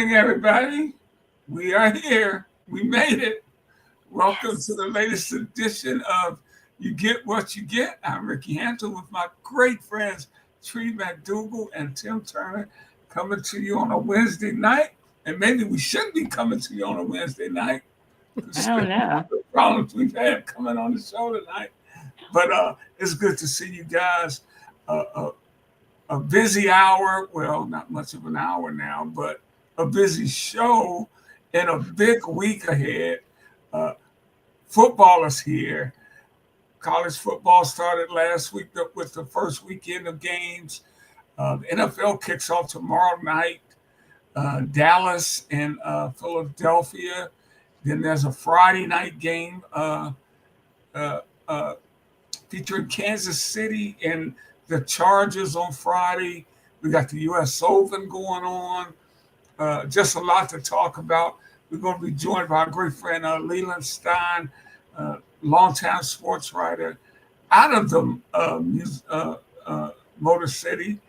morning, everybody. We are here. We made it. Welcome to the latest edition of You Get What You Get. I'm Rick Hampton with my great friends, McDougal and Tim Turner, coming to you on a Wednesday night. And maybe we shouldn't be coming to you on a Wednesday night. I don't know. The problems we've had coming on the show tonight. But it's good to see you guys. A busy hour, well, not much of an hour now, but a busy show and a big week ahead. Football is here. College football started last week with the first weekend of games. The NFL kicks off tomorrow night. Dallas and Philadelphia. Then there's a Friday night game featuring Kansas City and the Chargers on Friday. We got the U.S. Open going on. Just a lot to talk about. We're going to be joined by our great friend Leland Stein, longtime sports writer out of the Motor City.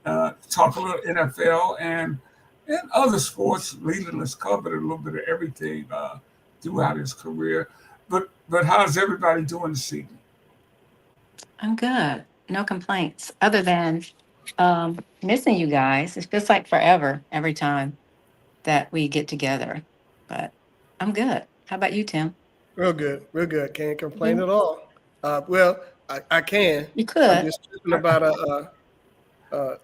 Talk a little NFL and other sports. Leland has covered a little bit of everything throughout his career. But how's everybody doing this evening? I'm good. No complaints other than missing you guys. It feels like forever every time that we get together. But I'm good. How about you, Tim? Real good. Real good. Can't complain at all. Well, I can. You could. I'm just talking about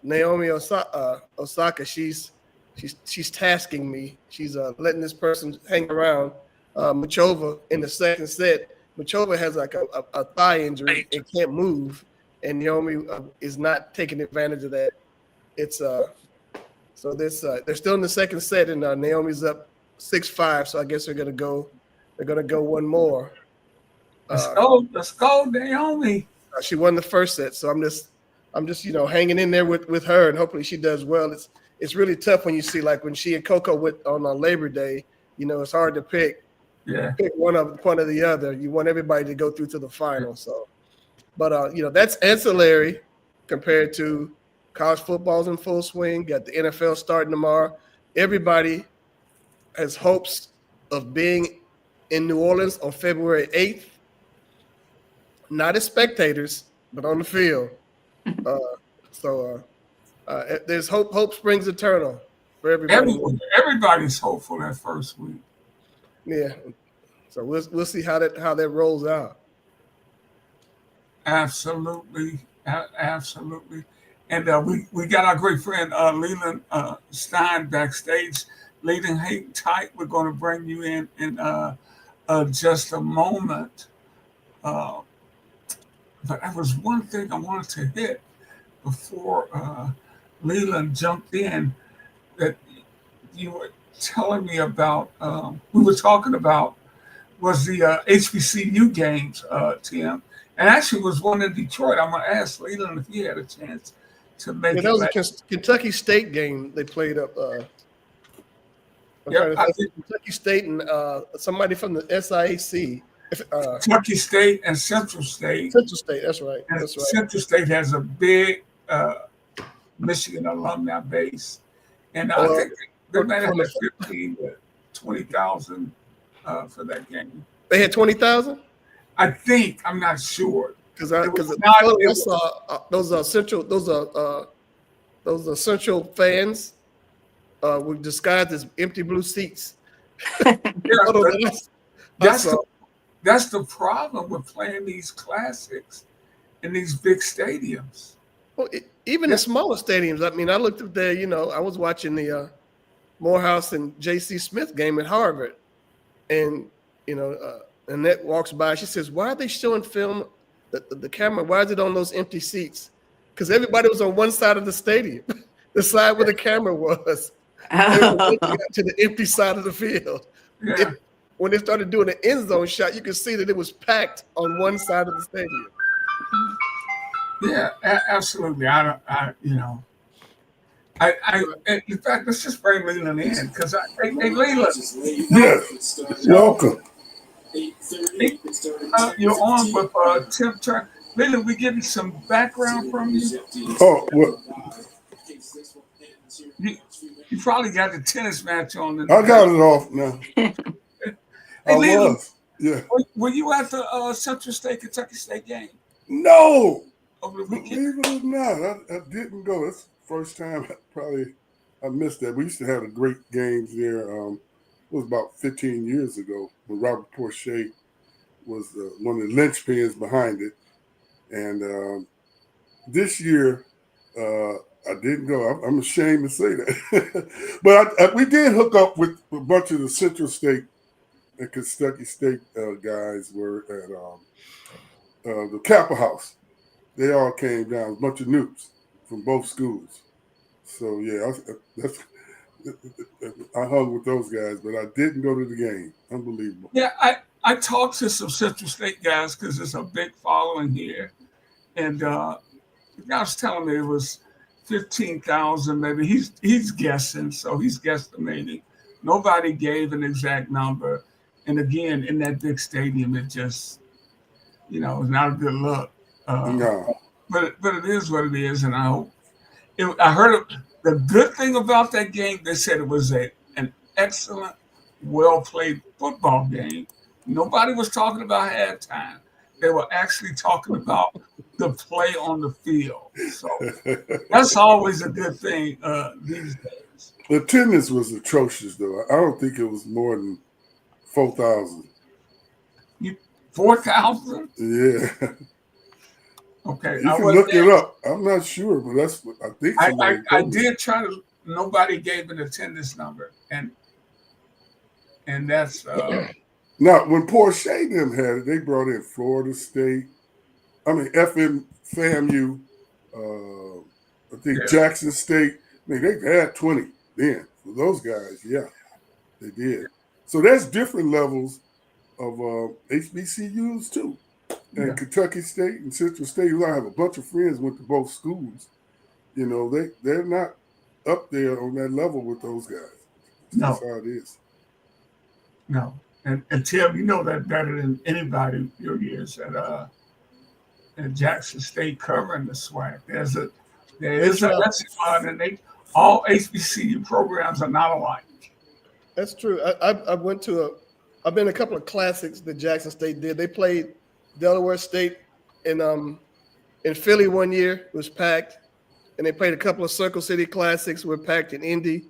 Naomi Osaka. She's tasking me. She's letting this person hang around. Machova in the second set. Machova has like a thigh injury and can't move, and Naomi is not taking advantage of that. It's so this they're still in the second set, and Naomi's up 6-5. So I guess they're gonna go one more. Let's go, Naomi. She won the first set, so I'm just hanging in there with her, and hopefully she does well. It's really tough when you see like when she and Coco went on Labor Day. It's hard to pick. Yeah. Pick one of the other. You want everybody to go through to the final. So, but that's ancillary compared to college football's in full swing. Got the NFL starting tomorrow. Everybody has hopes of being in New Orleans on February 8th. Not as spectators, but on the field. There's hope. Hope springs eternal for everybody. Everybody's hopeful that first week. Yeah, so we'll see how that rolls out. Absolutely. And we got our great friend Leland Stein backstage. Leland, hang tight. We're going to bring you in just a moment. But that was one thing I wanted to hit before Leland jumped in that you were telling me about, we were talking about was the HBCU games, Tim. And actually was one in Detroit. I'm going to ask Leland if he had a chance to make it. That was a Kentucky State game they played up. Kentucky State and somebody from the SIAC. Kentucky State and Central State. Central State, that's right. Central State has a big Michigan alumni base. And I think they might have 15 to 20,000 for that game. They had 20,000? I think. I'm not sure. Because I saw those Central fans were disguised as empty blue seats. That's the problem with playing these classics in these big stadiums. Well, even the smaller stadiums. I mean, I looked up there. I was watching the Morehouse and J.C. Smith game at Harvard, and Annette walks by. She says, "Why are they showing film? The camera? Why is it on those empty seats? Because everybody was on one side of the stadium, the side where the camera was. To the empty side of the field. Yeah. When they started doing the end zone shot, you could see that it was packed on one side of the stadium." Yeah, absolutely. In fact, let's just bring Leland in because hey, Leland. Yes, welcome. You're on with Tim Turner. Leland, we give you some background from you. Oh, well, You probably got the tennis match on. I got it off now. Hey, I Leland, was. Yeah. were you at the Central State Kentucky State game No. over the weekend? Believe it or not, I didn't go. That's the first time I missed that. We used to have the great games there. It was about 15 years ago when Robert Porcher was one of the linchpins behind it. And this year, I didn't go. I'm ashamed to say that. But we did hook up with a bunch of the Central State and Kentucky State guys were at the Kappa House. They all came down, a bunch of newts from both schools. So, yeah, I hung with those guys, but I didn't go to the game. Unbelievable. Yeah, I talked to some Central State guys because there's a big following here. And the guy was telling me it was 15,000 maybe. He's guessing, so he's guesstimating. Nobody gave an exact number. And again, in that big stadium, it just, it's not a good look. No. But it is what it is, and I heard the good thing about that game. They said it was an excellent, well-played football game. Nobody was talking about halftime. They were actually talking about the play on the field. So that's always a good thing these days. The attendance was atrocious, though. I don't think it was more than 4,000. 4,000? Yeah. Okay. You can look it up. I'm not sure, but that's what I think. I did try to. Nobody gave an attendance number, and that's. Now, when Porsche them had it, they brought in Florida State. I mean, FAMU. I think Jackson State. I mean, they had 20 then. For those guys, yeah, they did. So that's different levels of HBCUs too. And Kentucky State and Central State, I have a bunch of friends went to both schools. They're not up there on that level with those guys. That's how it is. No. And Tim, you know that better than anybody your years at Jackson State covering the SWAC. There is a echelon, and all HBCU programs are not alike. That's true. I've been to a couple of classics that Jackson State did. They played Delaware State in Philly one year. It was packed, and they played a couple of Circle City classics. Were packed in Indy.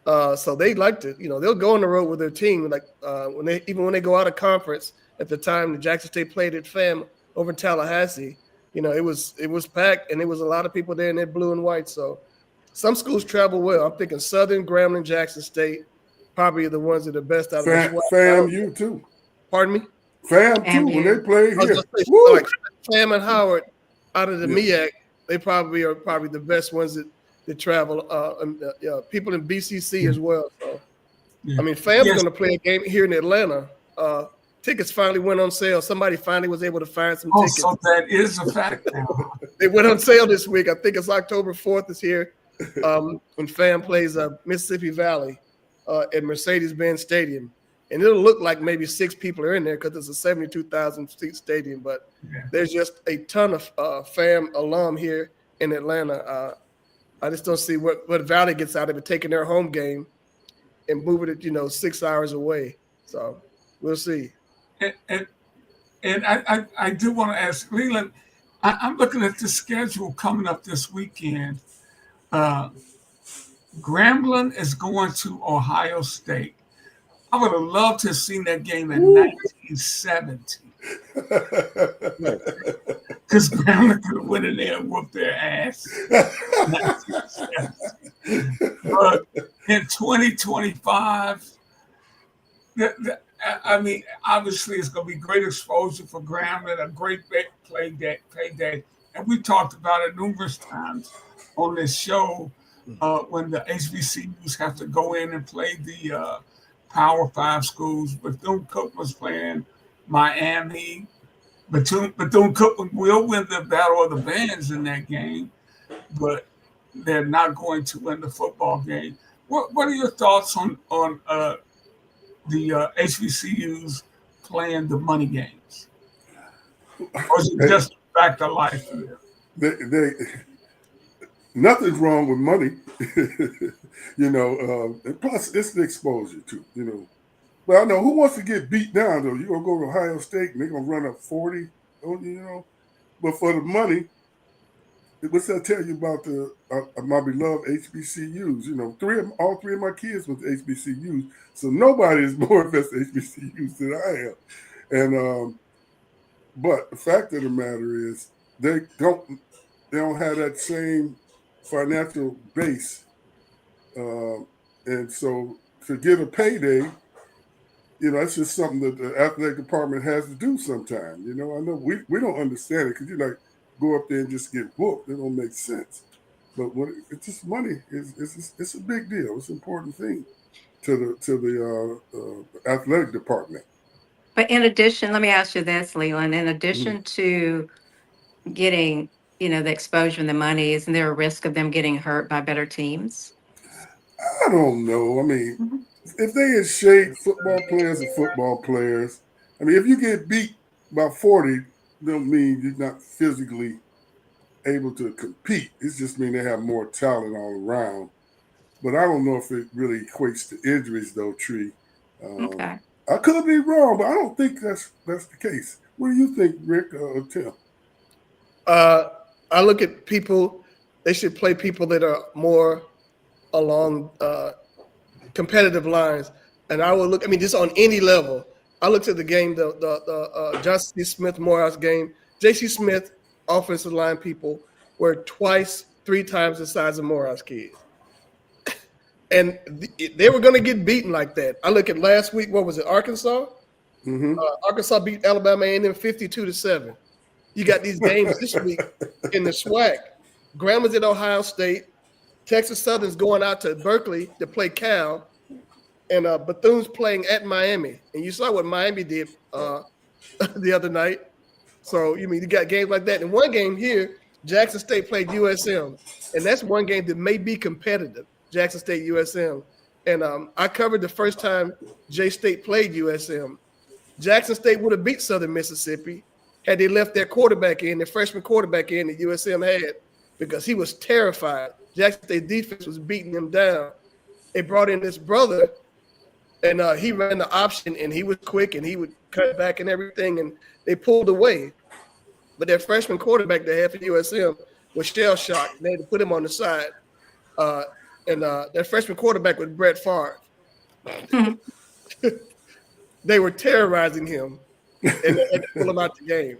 So they like to, they'll go on the road with their team. Like when they go out of conference. At the time, the Jackson State played at FAM over in Tallahassee. It was packed, and there was a lot of people there in their blue and white. So some schools travel well. I'm thinking Southern, Grambling, Jackson State, probably the ones that are best out of the FAMU too. Pardon me? FAM too. When they played here, like FAM and Howard out of the MEAC, they probably are the best ones that travel. People in BCC as well. So, I mean, FAM's going to play a game here in Atlanta. Tickets finally went on sale. Somebody finally was able to find some tickets. So that is a fact now. They went on sale this week. I think it's October 4th is here. When FAM plays Mississippi Valley at Mercedes-Benz Stadium. And it'll look like maybe 6 people are in there because it's a 72,000 seat stadium. But there's just a ton of FAM alum here in Atlanta. I just don't see what Valley gets out of it, taking their home game and moving it, 6 hours away. So we'll see. And I do want to ask Leland, I'm looking at the schedule coming up this weekend. Grambling is going to Ohio State. I would have loved to have seen that game in 1970. Because Grambling could have went in there and whooped their ass. But in 2025, obviously it's going to be great exposure for Grambling, a great payday. And we talked about it numerous times on this show when the HBCUs have to go in and play the Power 5 schools. Bethune-Cookman was playing Miami. Bethune-Cookman will win the Battle of the Bands in that game, but they're not going to win the football game. What are your thoughts on the HBCUs playing the money games? Or is it just back to life? nothing's wrong with money, and plus it's the exposure too, But I know who wants to get beat down though. You're gonna go to Ohio State and they're gonna run up 40, But for the money, what's that tell you about my beloved HBCUs? All three of my kids went to HBCUs, so nobody is more invested in HBCUs than I am. And but the fact of the matter is they don't have that same financial base, and so to get a payday, it's just something that the athletic department has to do sometime. I know we don't understand it because go up there and just get booked. It don't make sense. But it's just money. It's a big deal. It's an important thing to the athletic department. But in addition, let me ask you this, Leland, in addition to getting, the exposure and the money, isn't there a risk of them getting hurt by better teams? I don't know. I mean, if they in shape, football players are football players. I mean, if you get beat by 40, don't mean you're not physically able to compete. It just means they have more talent all around. But I don't know if it really equates to injuries, though, Tree. Okay. I could be wrong, but I don't think that's the case. What do you think, Rick or Tim? I look at people. They should play people that are more along competitive lines. And I will look. I mean, just on any level. I looked at the game, the Johnson C. Smith Morehouse game. J.C. Smith offensive line people were twice, 3 times the size of Morehouse kids. And they were going to get beaten like that. I look at last week. What was it? Arkansas. Arkansas beat Alabama A&M 52-7. You got these games this week in the SWAC. Gramble's at Ohio State. Texas Southern's going out to Berkeley to play Cal. And Bethune's playing at Miami. And you saw what Miami did the other night. So, you got games like that. In one game here, Jackson State played USM. And that's one game that may be competitive. Jackson State, USM. And I covered the first time J-State played USM. Jackson State would have beat Southern Mississippi had they left their quarterback in, their freshman quarterback in that USM had, because he was terrified. Jackson State defense was beating him down. They brought in this brother, and he ran the option, and he was quick, and he would cut back and everything, and they pulled away. But their freshman quarterback they had for USM was shell-shocked, and they had to put him on the side. And their freshman quarterback was Brett Favre. They were terrorizing him, and they had to pull him out the game.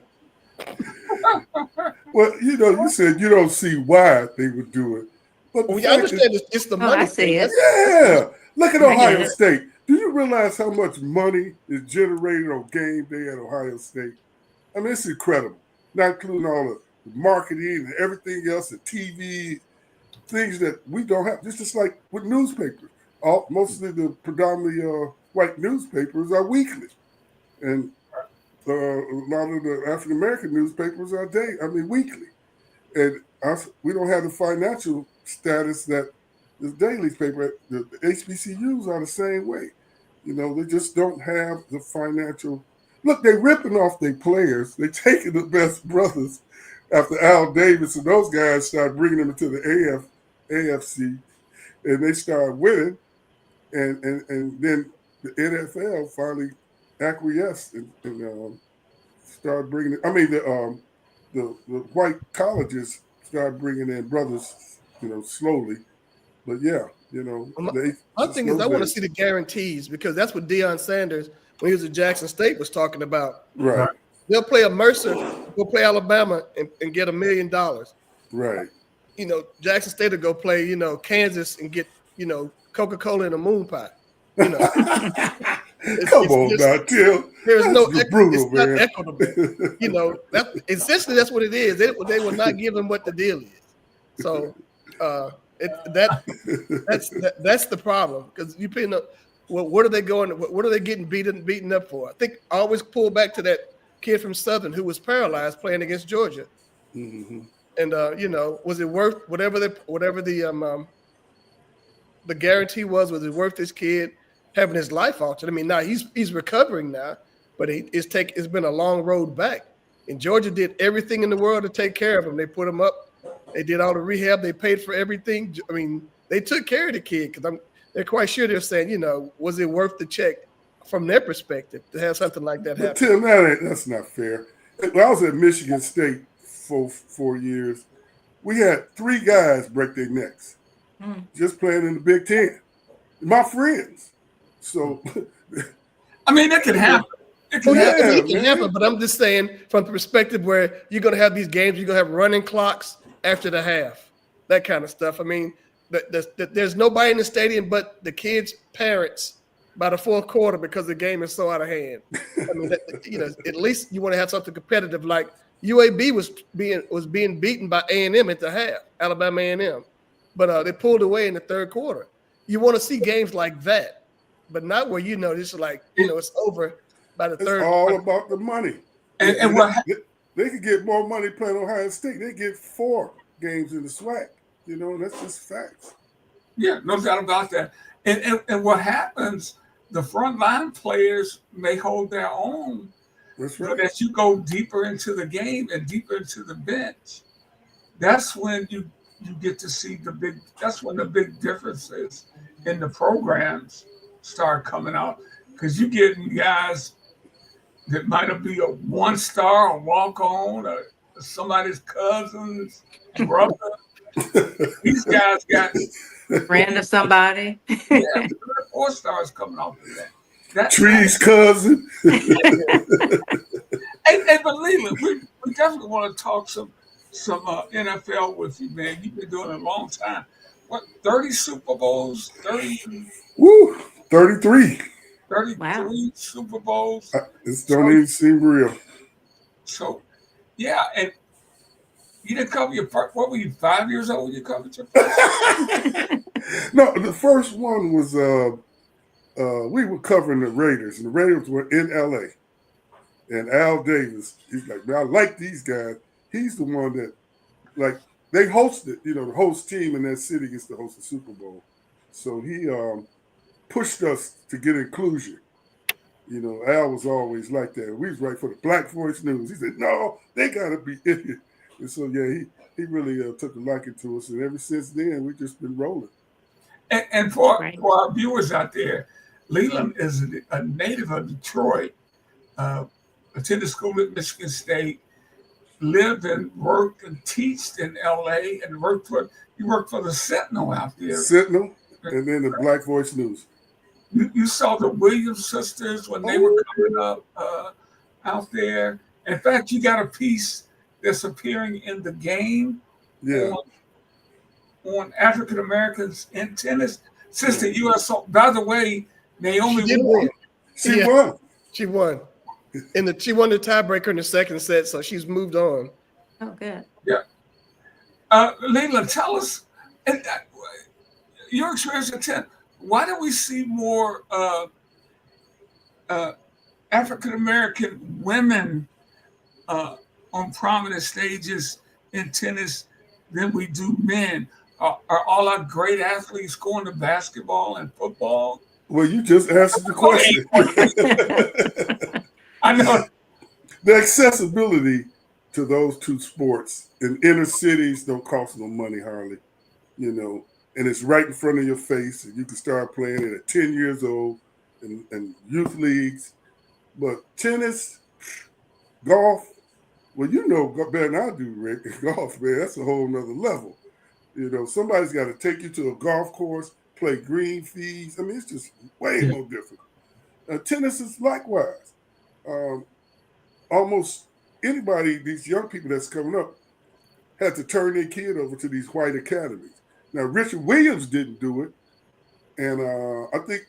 Well, you said you don't see why they would do it. But I understand it's the money. I see it. Yeah. Look at Ohio State. Do you realize how much money is generated on game day at Ohio State? I mean, it's incredible. Not including all the marketing and everything else, the TV, things that we don't have. It's just like with newspapers. Mostly the predominantly white newspapers are weekly. And a lot of the African-American newspapers are weekly. And we don't have the financial status that the daily paper, the HBCUs are the same way. They just don't have the financial. Look, they're ripping off their players. They're taking the best brothers after Al Davis and those guys start bringing them into the AFC, and they start winning. And then the NFL finally acquiesced and started bringing. The white colleges started bringing in brothers, slowly. But yeah, my thing is I want to see the guarantees, because that's what Deion Sanders, when he was at Jackson State, was talking about. Right. They'll play a Mercer, go play Alabama, and get $1 million. Right. Jackson State will go play, Kansas and get, Coca-Cola in a moon pie. Come on now, Tim. There's no brutal, it's not equitable. Essentially that's what it is. They will not give them what the deal is. So that's the problem, because you paying up. Well, what are they going? What are they getting beaten up for? I think I always pull back to that kid from Southern who was paralyzed playing against Georgia. Mm-hmm. And was it worth whatever the guarantee was? Was it worth this kid having his life altered? I mean, now he's recovering now, but it's been a long road back. And Georgia did everything in the world to take care of him. They put him up They did all the rehab. They paid for everything. I mean, they took care of the kid because they're quite sure they're saying, was it worth the check from their perspective to have something like that But happen? Tim, that's not fair. When I was at Michigan State for 4 years, we had 3 guys break their necks just playing in the Big Ten. My friends. So, I mean, it can happen. It can It can man. happen, but I'm just saying from the perspective where you're going to have these games, you're going to have running clocks after the half, that kind of stuff. I mean, there's nobody in the stadium but the kids' parents by the fourth quarter because the game is so out of hand. I mean, at least you want to have something competitive. Like UAB was being beaten by A&M at the half, Alabama A&M, but they pulled away in the third quarter. You want to see games like that, but not where this is like it's over by the third. It's all about the money. And They could get more money playing Ohio State. They get 4 games in the SWAC. That's just facts. Yeah, no doubt about that. And what happens, the front line players may hold their own. That's right. But as you go deeper into the game and deeper into the bench, that's when you get to see that's when the big differences in the programs start coming out. Because you get guys that might be a 1-star, a walk-on, or somebody's cousin's brother. These guys got Friend of somebody. 4 stars coming off of that. Tree's cousin. Hey, but Leland, we definitely want to talk some NFL with you, man. You've been doing it a long time. What, 30 Super Bowls? 30? Woo, 33. 33 Wow. Super Bowls. This don't even seem real. So, yeah, and you didn't cover your first. What were you, 5 years old when you covered your first? No, the first one was we were covering the Raiders, and the Raiders were in LA. And Al Davis, he's like, man, I like these guys. He's the one that, like, they hosted, the host team in that city gets to host the Super Bowl. So he pushed us to get inclusion. Al was always like that. We was right for the Black Voice News. He said, no, they got to be in here. And so, yeah, he really took a liking to us. And ever since then, we've just been rolling. And for our viewers out there, Leland is a native of Detroit, attended school at Michigan State, lived and worked and taught in LA, and you worked for the Sentinel out there. Sentinel, and then the Black Voice News. You saw the Williams sisters when they were coming up out there. In fact, you got a piece that's appearing in the game on African Americans in tennis since the U.S. By the way, Naomi won. She won. She won. She won the tiebreaker in the second set, so she's moved on. Oh, good. Yeah. Leila, tell us your experience at tennis. Why do we see more African American women on prominent stages in tennis than we do men? Are all our great athletes going to basketball and football? Well, you just answered the question. I know. The accessibility to those two sports in inner cities don't cost no money hardly, and it's right in front of your face, and you can start playing it at 10 years old in youth leagues. But tennis, golf, well, better than I do, Rick. Golf, man, that's a whole nother level. Somebody's got to take you to a golf course, play green fees. I mean, it's just way more difficult. Tennis is likewise. Almost anybody, these young people that's coming up, had to turn their kid over to these white academies. Now, Richard Williams didn't do it, and I think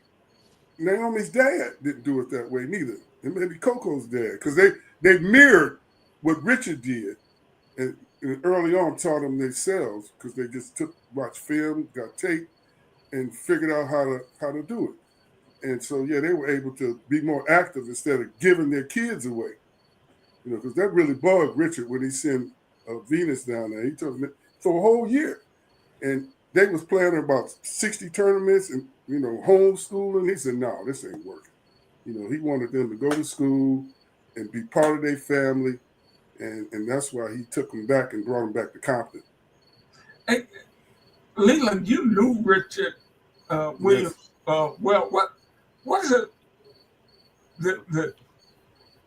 Naomi's dad didn't do it that way neither, and maybe Coco's dad, because they mirrored what Richard did, and early on taught them themselves because they just watched film, got tape, and figured out how to do it. And so, yeah, they were able to be more active instead of giving their kids away. Because that really bugged Richard when he sent Venus down there. He took them for a whole year. And they was playing about 60 tournaments and, homeschooling. He said, no, this ain't working. He wanted them to go to school and be part of their family. And that's why he took them back and brought them back to Compton. Hey, Leland, you knew Richard Yes. Williams well. What is it? The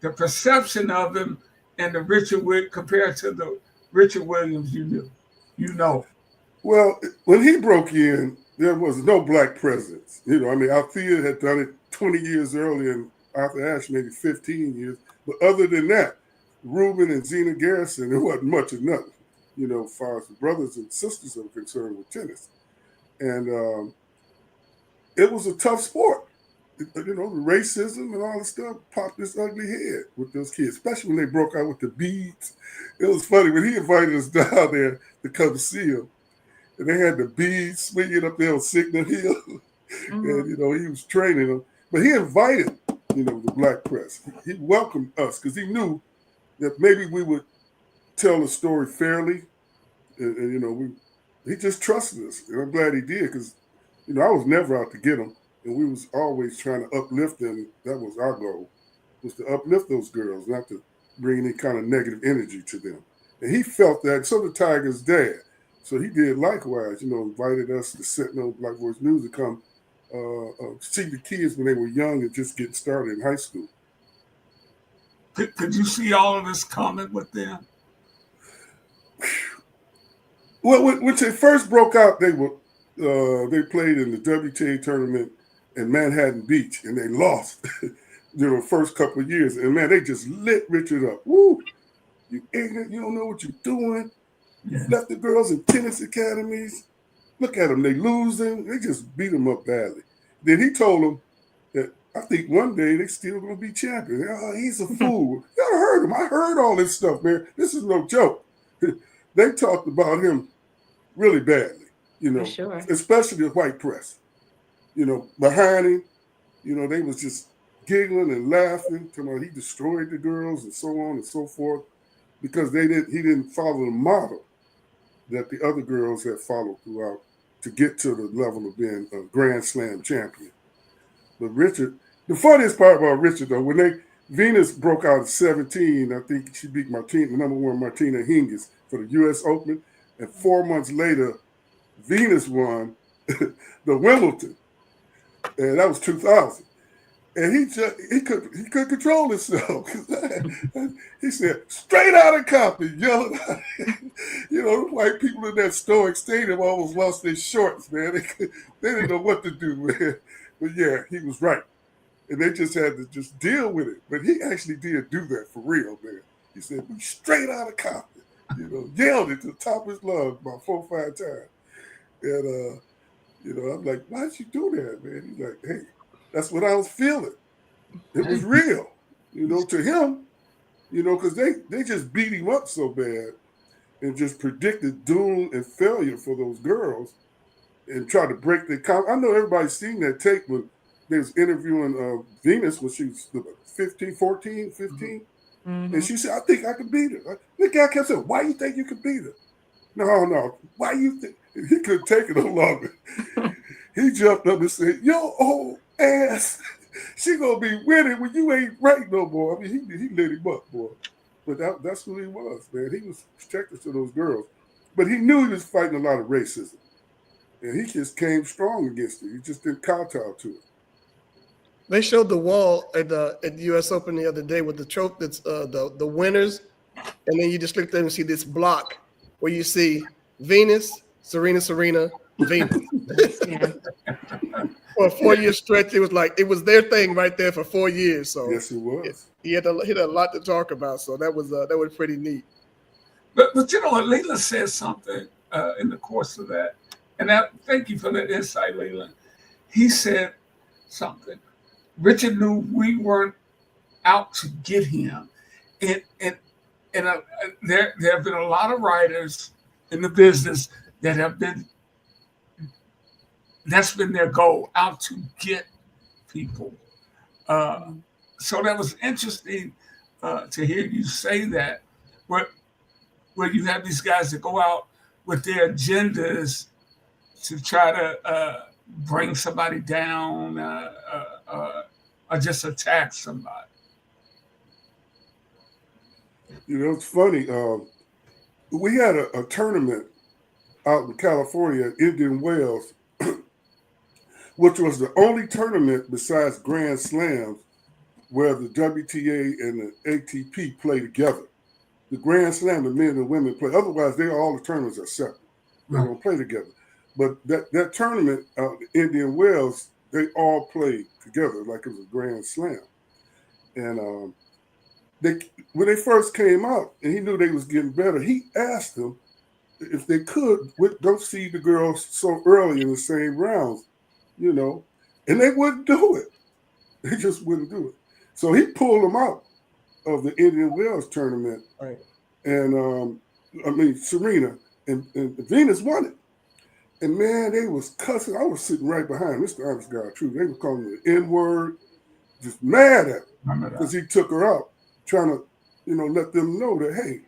the perception of him and the compared to the Richard Williams you knew, you know. Well, when he broke in, there was no black presence. You know, I mean, Althea had done it 20 years earlier, and Arthur Ashe maybe 15 years. But other than that, Reuben and Zena Garrison, there wasn't much of nothing, you know, as far as the brothers and sisters are concerned with tennis. And it was a tough sport. You know, the racism and all the stuff popped this ugly head with those kids, especially when they broke out with the beads. It was funny when he invited us down there to come see him. And they had the bees swinging up there on Signal Hill. And, you know, he was training them. But he invited, you know, the black press. He welcomed us because he knew that maybe we would tell the story fairly. And you know, he just trusted us. And I'm glad he did because, you know, I was never out to get him. And we was always trying to uplift them. That was our goal, was to uplift those girls, not to bring any kind of negative energy to them. And he felt that, so did Tiger's dad. So he did likewise, you know, invited us to Sentinel Black Voice News to come see the kids when they were young and just getting started in high school. Could you see all of this coming with them? Well, when they first broke out, they played in the WTA tournament in Manhattan Beach, and they lost, you know, the first couple of years. And man, they just lit Richard up. Woo! You ignorant, you don't know what you're doing. You left the girls in tennis academies. Look at them, they losing. They just beat them up badly. Then he told them that I think one day they still gonna be champions. Oh, he's a fool. Y'all heard him. I heard all this stuff, man. This is no joke. They talked about him really badly, you know, sure. especially the white press. You know, behind him, you know, they was just giggling and laughing, talking about he destroyed the girls and so on and so forth, because he didn't follow the model that the other girls had followed throughout to get to the level of being a Grand Slam champion. But Richard, the funniest part about Richard though, when Venus broke out at 17, I think she beat Martina, number one Martina Hingis for the U.S. Open, and 4 months later, Venus won the Wimbledon, and that was 2000. And he couldn't control himself. He said, straight out of Compton, yelling. You know, the white people in that stoic stadium almost lost their shorts, man. They didn't know what to do, man. But yeah, he was right. And they just had to just deal with it. But he actually did do that for real, man. He said, we straight out of Compton. You know, yelled it to the top of his lungs about 4 or 5 times. And, you know, I'm like, why'd you do that, man? He's like, hey, that's what I was feeling. It was real, you know, to him, you know, because they just beat him up so bad and just predicted doom and failure for those girls and tried to break their I know everybody's seen that tape when they was interviewing Venus when she was 14, 15. Mm-hmm. And she said, I think I could beat her. The guy kept saying, why you think you could beat her? No. Why you think? He couldn't take it no longer. He jumped up and said, yo, old ass, she gonna be winning when you ain't right no more. I mean, he lit him up, boy. But that's who he was, man. He was protected to those girls. But he knew he was fighting a lot of racism. And he just came strong against it. He just didn't kowtow to it. They showed the wall at the U.S. Open the other day with the trophy, that's the winners, and then you just look there and see this block where you see Venus, Serena, Venus. Yeah. For a 4-year stretch, it was their thing right there for 4 years. So yes, it was. He had a lot to talk about. So that was pretty neat. But you know what, Leland said something in the course of that, and thank you for that insight, Leland. He said something. Richard knew we weren't out to get him, and there have been a lot of writers in the business that have been. That's been their goal, out to get people. So that was interesting to hear you say that, where you have these guys that go out with their agendas to try to bring somebody down or just attack somebody. You know, it's funny. We had a tournament out in California, Indian Wells, which was the only tournament besides Grand Slams where the WTA and the ATP play together. The Grand Slam, the men and women play. Otherwise, all the tournaments are separate. They don't play together. But that tournament, Indian Wells, they all played together like it was a Grand Slam. And when they first came out, and he knew they was getting better, he asked them if they could don't see the girls so early in the same rounds, and they wouldn't do it. They just wouldn't do it. So he pulled them out of the Indian Wells tournament. Right. And Serena and Venus won it. And man, they was cussing. I was sitting right behind. This is the honest God truth. They were calling me the N-word, just mad at him because he took her out, trying to, let them know that, hey,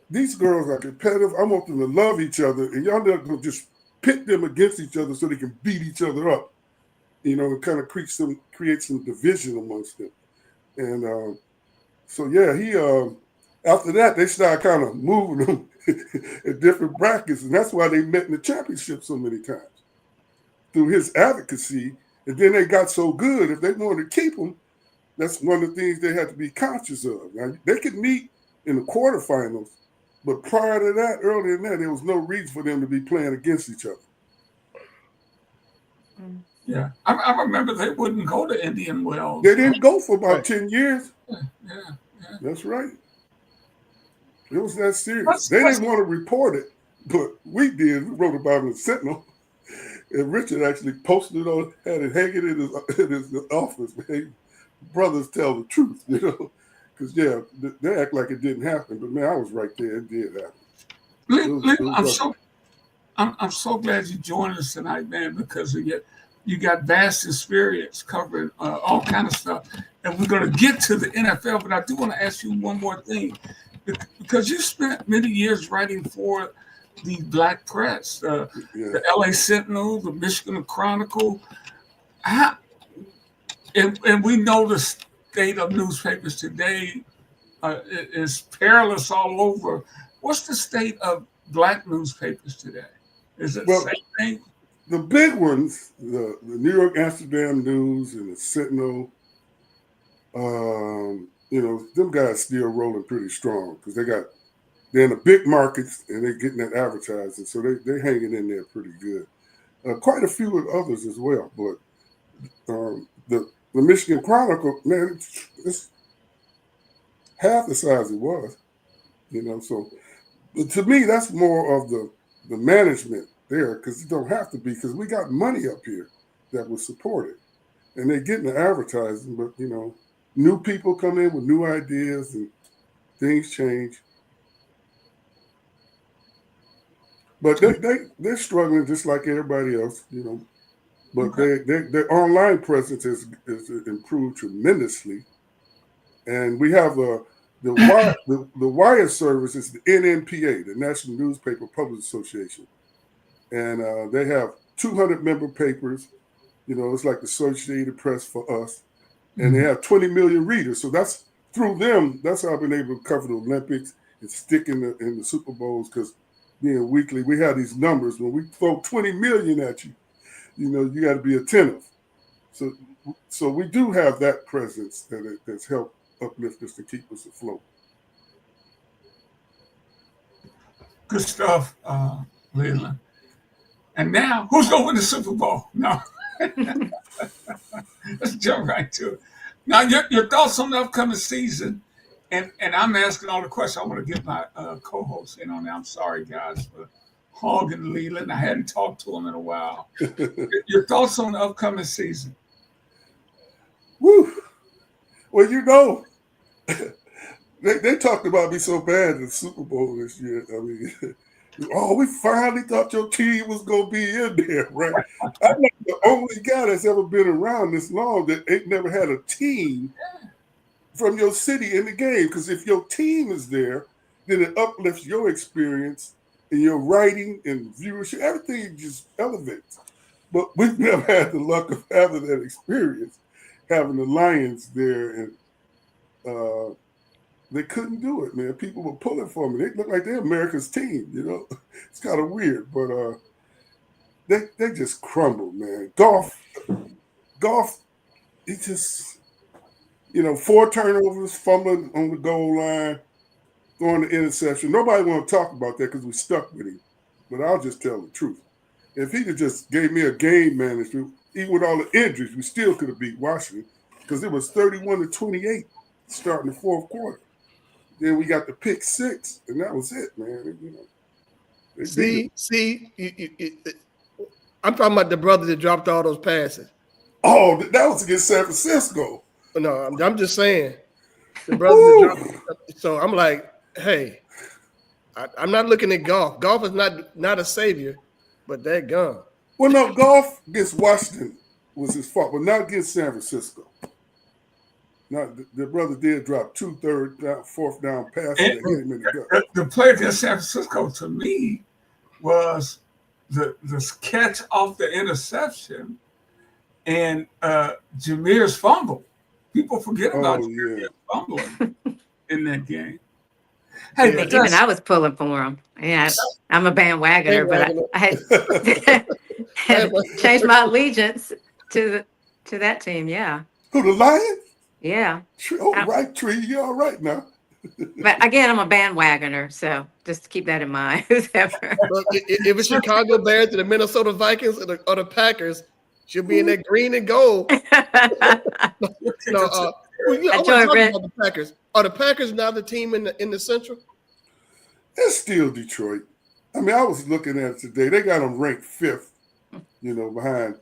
these girls are competitive. I want them to love each other, and y'all not gonna just pit them against each other so they can beat each other up, and kind of create some division amongst them. And so yeah, he after that they started kind of moving them in different brackets, and that's why they met in the championship so many times through his advocacy. And then they got so good, if they wanted to keep them, that's one of the things they had to be conscious of. Now, they could meet in the quarterfinals, but prior to that, earlier than that, there was no reason for them to be playing against each other. Yeah, I remember they wouldn't go to Indian Wells. They didn't go for about 10 years. Yeah. That's right. It was that serious. They didn't want to report it, but we did. We wrote about it in the Sentinel. And Richard actually posted it on, had it hanging in his office. Man, brothers tell the truth, because they act like it didn't happen, but man, I was right there. It did happen. I'm so glad you joined us tonight, man, because you got vast experience covering all kind of stuff, and we're going to get to the NFL. But I do want to ask you one more thing, because you spent many years writing for the Black press, the LA Sentinel, the Michigan Chronicle. And we know the state of newspapers today is perilous all over. What's the state of Black newspapers today? Is it the same thing? The big ones, the New York Amsterdam News and the Sentinel, them guys still rolling pretty strong because they're in the big markets and they're getting that advertising, so they're hanging in there pretty good. Quite a few of others as well, but the Michigan Chronicle, man, it's half the size it was, So to me, that's more of the management there, because it don't have to be, because we got money up here that will support it, and they're getting the advertising. But new people come in with new ideas and things change. But they're struggling just like everybody else, But their online presence is improved tremendously, and we have the wire service is the NNPA, the National Newspaper Publishers Association, and they have 200 member papers. It's like the Associated Press for us, and they have 20 million readers. So that's through them. That's how I've been able to cover the Olympics and stick in the Super Bowls, because being weekly, we have these numbers. When we throw 20 million at you, you got to be attentive. So we do have that presence that's helped uplift us to keep us afloat. Good stuff, Leland. And now, who's going to win the Super Bowl? No. Let's jump right to it. Now, your thoughts on the upcoming season, and I'm asking all the questions. I want to get my co-host in on that. I'm sorry, guys, for hogging Leland. I hadn't talked to him in a while. Your thoughts on the upcoming season? Woo! Well, they talked about me so bad in the Super Bowl this year. I mean, we finally thought your team was going to be in there, right? I'm not the only guy that's ever been around this long that ain't never had a team from your city in the game. Because if your team is there, then it uplifts your experience and your writing and viewership. Everything just elevates. But we've never had the luck of having that experience, having the Lions there. And They couldn't do it, man. People were pulling for me. They look like they're America's team, you know. It's kind of weird, but they just crumbled, man. Golf, he just, 4 turnovers, fumbling on the goal line, throwing the interception. Nobody want to talk about that because we stuck with him. But I'll just tell the truth. If he'd have just gave me a game manager, even with all the injuries, we still could have beat Washington because it was 31-28 starting the fourth quarter. Then we got the pick 6, and that was it, man. I'm talking about the brother that dropped all those passes. Oh, that was against San Francisco. No, I'm just saying the brother that dropped. So I'm like, hey, I'm not looking at golf. Golf is not a savior, but that gun. Well, no, golf against Washington was his fault, but not against San Francisco. Now, the brother did drop 2 fourth down passes that hit him in the gut. The play against San Francisco, to me, was the catch off the interception and Jameer's fumble. People forget about Jameer's fumbling in that game. Hey, Even I was pulling for him. Yeah, I'm a bandwagoner, but I had changed my allegiance to that team. Yeah. Who, the Lions? Yeah. Oh, right, Tree. You're all right now. But again, I'm a bandwagoner, so just keep that in mind. If it's Chicago Bears to the Minnesota Vikings or the Packers, she'll be in that green and gold. I want to talk about the Packers. Are the Packers now the team in the Central? It's still Detroit. I mean, I was looking at it today. They got them ranked 5th, behind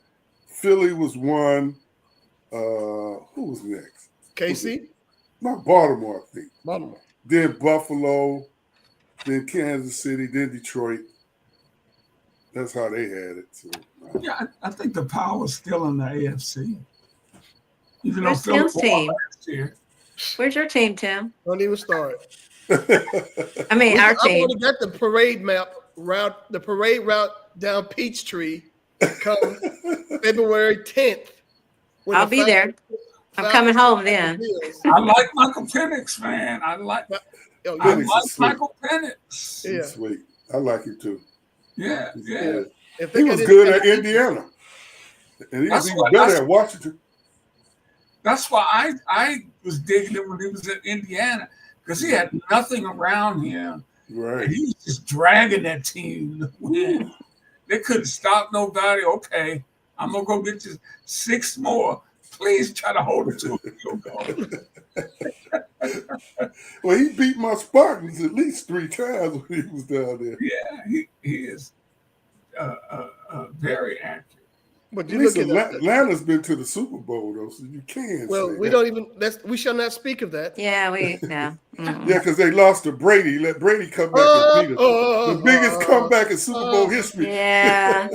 Philly was 1. Who was next? KC? Not Baltimore, I think. Baltimore. Then Buffalo, then Kansas City, then Detroit. That's how they had it. So, yeah, I think the power's still in the AFC. Even Where's Tim's team? Where's your team, Tim? Don't even start. I mean, our team. I want to get the parade route down Peachtree come February 10th. I'll be there. I'm coming home then. I like Michael Penix, man. I like Michael Penix. Yeah, sweet. I like him too. Yeah. He was good at Indiana, and he was even better at Washington. That's why I was digging him when he was at Indiana, because he had nothing around him. Right. And he was just dragging that team to win. They couldn't stop nobody. Okay, I'm going to go get you 6 more. Please try to hold it to a field goal. Well, he beat my Spartans at least 3 times when he was down there. Yeah, he is very accurate. But at least Atlanta's been to the Super Bowl, though, so you can. Well, we shall not speak of that. Yeah, Mm-hmm. Yeah, because they lost to Brady. Let Brady come back and beat them. The biggest comeback in Super Bowl history. Yeah.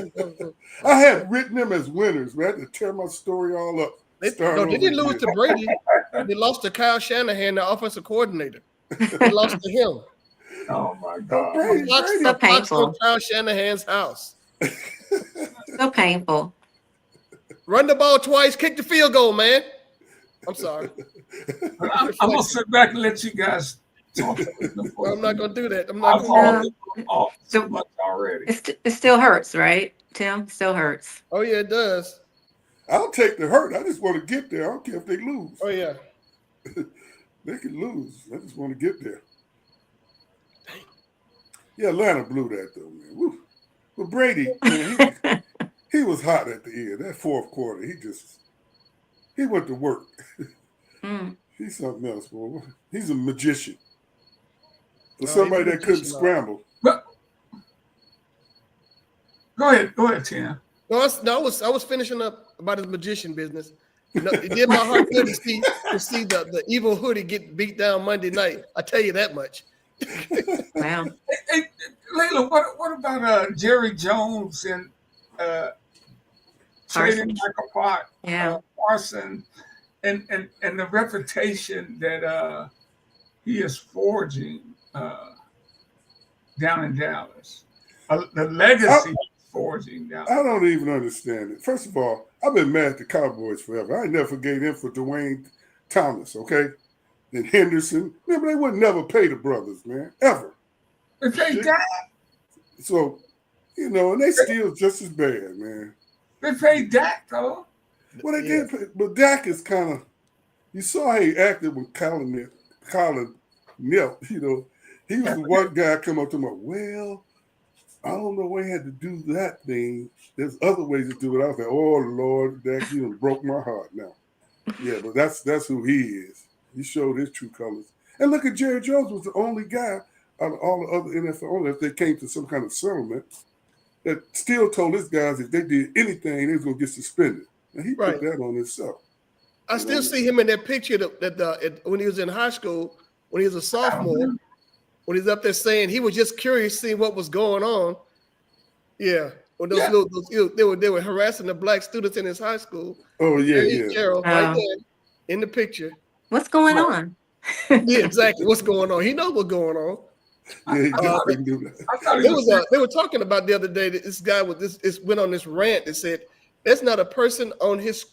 I had written them as winners, man. I had to tear my story all up. They didn't lose to Brady. They lost to Kyle Shanahan, the offensive coordinator. They lost to him. Oh, my God. Brady. So painful. Kyle Shanahan's house. So painful. Run the ball twice, kick the field goal, man. I'm sorry. I'm going to sit back and let you guys talk. I'm not going to do that. I'm not going to off so much already. It still hurts, right, Tim? Still hurts. Oh, yeah, it does. I'll take the hurt. I just want to get there. I don't care if they lose. Oh, yeah. They can lose. I just want to get there. Yeah, Atlanta blew that, though, man. Woo. But Brady, man, he was hot at the end. That fourth quarter, he went to work. He's something else, boy. He's a magician. For somebody that couldn't scramble. But, go ahead, Tim. No, I was finishing up about his magician business. It did my heart good to see the evil hoodie get beat down Monday night. I tell you that much. Wow. Hey, Layla, what about Jerry Jones and trading Michael Pot, Parson, and the reputation that he is forging down in Dallas, the legacy he's forging down. I don't even understand it. First of all, I've been mad at the Cowboys forever. I never forgave them for Dwayne Thomas. Okay, and Henderson. Remember, they would never pay the brothers, man, ever. They paid Dak. So, and they still just as bad, man. They paid Dak, though. Well, they did, but Dak is kind of. You saw how he acted with Colin Nip. He was the one guy come up to him, well, I don't know why he had to do that thing. There's other ways to do it. I was like, oh, Lord, Dak, you done broke my heart now. Yeah, but that's who he is. He showed his true colors. And look at Jerry Jones was the only guy out of all the other NFL owners that came to some kind of settlement that still told his guys if they did anything, they was going to get suspended. And he put that on himself. I still see him in that picture when he was in high school, when he was a sophomore, when he's up there saying he was just curious to see what was going on. Yeah. When they were harassing the black students in his high school. Oh, yeah. Gerald, right there in the picture. What's going on? Yeah, exactly. What's going on? He knows what's going on. Yeah, he definitely knew that. They were talking about the other day that this guy went on this rant that said there's not a person on his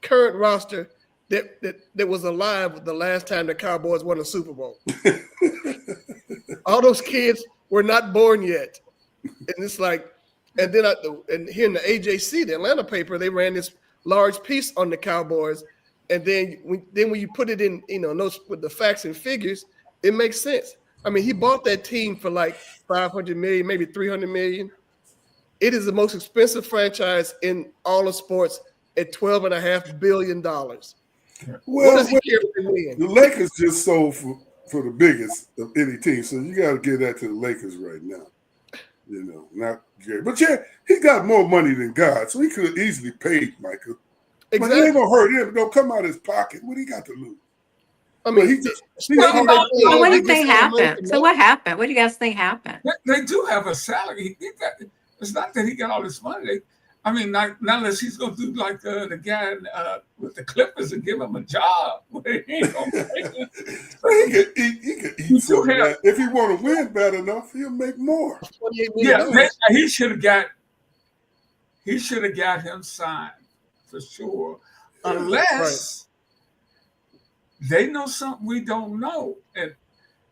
current roster that was alive the last time the Cowboys won a Super Bowl. All those kids were not born yet. And it's like, and then here in the AJC, the Atlanta paper, they ran this large piece on the Cowboys. And then when you put it in, with the facts and figures, it makes sense. I mean, he bought that team for like $500 million, maybe $300 million. It is the most expensive franchise in all of sports at $12.5 billion. Well, what does he care if they win? The Lakers just sold for the biggest of any team, so you got to give that to the Lakers right now. Not Jerry. But he got more money than God, so he could have easily paid Michael. Exactly. But it ain't gonna hurt him. Don't come out of his pocket. What he got to lose? I mean, what do you think happened? So what happened? What do you guys think happened? They do have a salary. It's not that he got all this money. Not unless he's going to do like the guy with the Clippers and give him a job. He can eat some of that. If he want to win bad enough, he'll make more. Yeah, he should have got him signed for sure, unless they know something we don't know. And